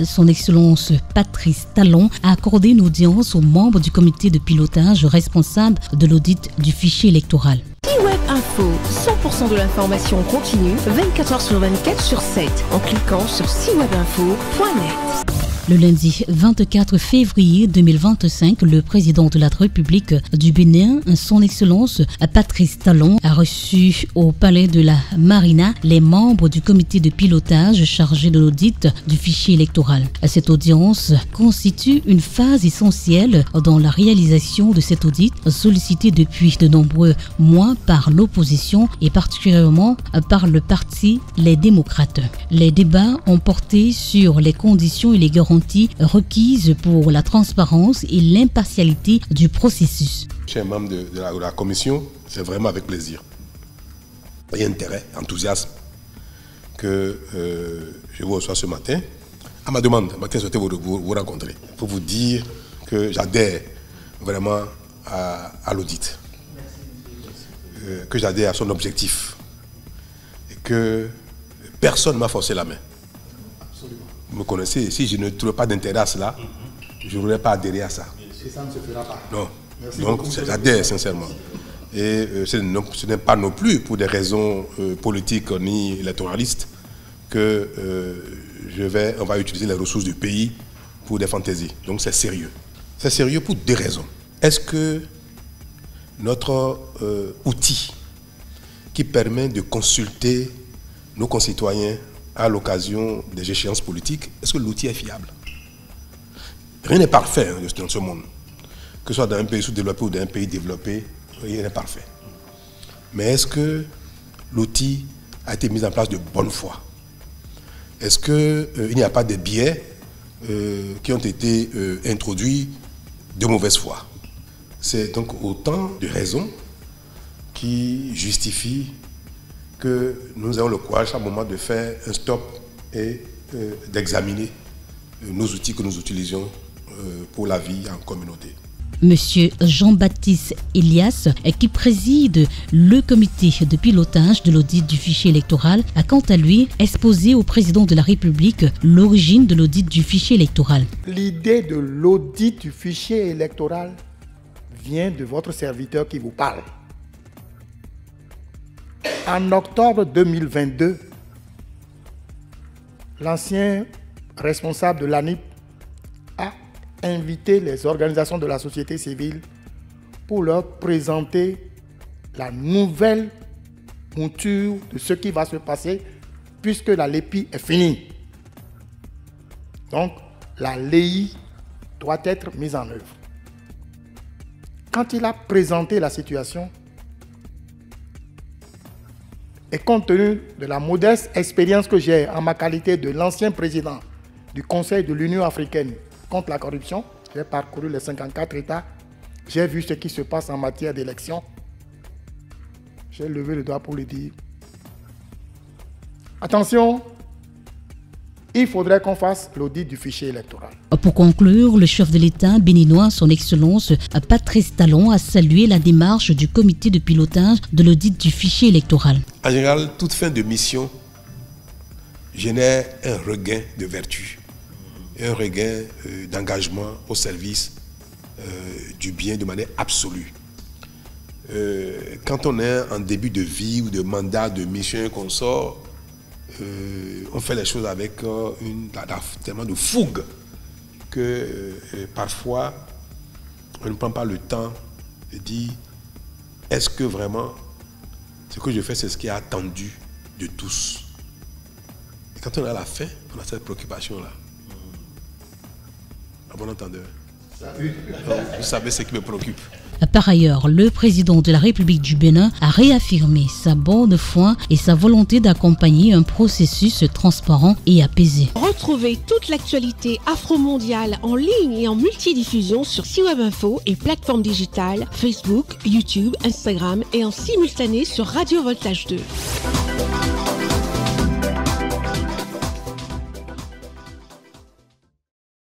son Excellence Patrice Talon a accordé une audience aux membres du comité de pilotage responsable de l'audit du fichier électoral. C-Web Info, 100% de l'information continue, 24 heures sur 24 sur 7, en cliquant sur cwebinfo.net. Le lundi 24 février 2025, le président de la République du Bénin, son Excellence Patrice Talon, a reçu au palais de la Marina les membres du comité de pilotage chargé de l'audit du fichier électoral. Cette audience constitue une phase essentielle dans la réalisation de cet audit sollicité depuis de nombreux mois par l'opposition et particulièrement par le parti Les Démocrates. Les débats ont porté sur les conditions et les garanties requises pour la transparence et l'impartialité du processus. Chers membres de la commission, c'est vraiment avec plaisir et intérêt, enthousiasme que je vous reçois ce matin. À ma demande, je souhaitais vous rencontrer pour vous dire que j'adhère vraiment à l'audit, que j'adhère à son objectif et que personne ne m'a forcé la main. Vous me connaissez, si je ne trouve pas d'intérêt à cela, je ne voudrais pas adhérer à ça. Et ça ne se fera pas. Non. Donc j'adhère sincèrement. Et ce n'est pas non plus pour des raisons politiques ni électoralistes que on va utiliser les ressources du pays pour des fantaisies. Donc c'est sérieux. C'est sérieux pour deux raisons. Est-ce que notre outil qui permet de consulter nos concitoyens à l'occasion des échéances politiques, est-ce que l'outil est fiable? Rien n'est parfait dans ce monde. Que ce soit dans un pays sous-développé ou dans un pays développé, rien n'est parfait. Mais est-ce que l'outil a été mis en place de bonne foi? Est-ce qu'il n'y a pas de biais qui ont été introduits de mauvaise foi? C'est donc autant de raisons qui justifient que nous ayons le courage à un moment de faire un stop et d'examiner nos outils que nous utilisons pour la vie en communauté. Monsieur Jean-Baptiste Elias, qui préside le comité de pilotage de l'audit du fichier électoral, a quant à lui exposé au président de la République l'origine de l'audit du fichier électoral. L'idée de l'audit du fichier électoral vient de votre serviteur qui vous parle. En octobre 2022, l'ancien responsable de l'ANIP a invité les organisations de la société civile pour leur présenter la nouvelle mouture de ce qui va se passer puisque la LEPI est finie. Donc, la LEI doit être mise en œuvre. Quand il a présenté la situation, et compte tenu de la modeste expérience que j'ai en ma qualité de l'ancien président du Conseil de l'Union africaine contre la corruption, j'ai parcouru les 54 États, j'ai vu ce qui se passe en matière d'élection. J'ai levé le doigt pour le dire. Attention, il faudrait qu'on fasse l'audit du fichier électoral. Pour conclure, le chef de l'État béninois, son Excellence Patrice Talon, a salué la démarche du comité de pilotage de l'audit du fichier électoral. En général, toute fin de mission génère un regain de vertu, un regain d'engagement au service du bien de manière absolue. Quand on est en début de vie ou de mandat, de mission qu'on sort, on fait les choses avec tellement de fougue que parfois on ne prend pas le temps de dire est-ce que vraiment ce que je fais c'est ce qui est attendu de tous. Et quand on est à la fin, on a cette préoccupation-là. À bon entendeur. Vous savez ce qui me préoccupe. Par ailleurs, le président de la République du Bénin a réaffirmé sa bonne foi et sa volonté d'accompagner un processus transparent et apaisé. Retrouvez toute l'actualité afro-mondiale en ligne et en multidiffusion sur C-Web Info et plateformes digitales Facebook, YouTube, Instagram et en simultané sur Radio Voltage 2.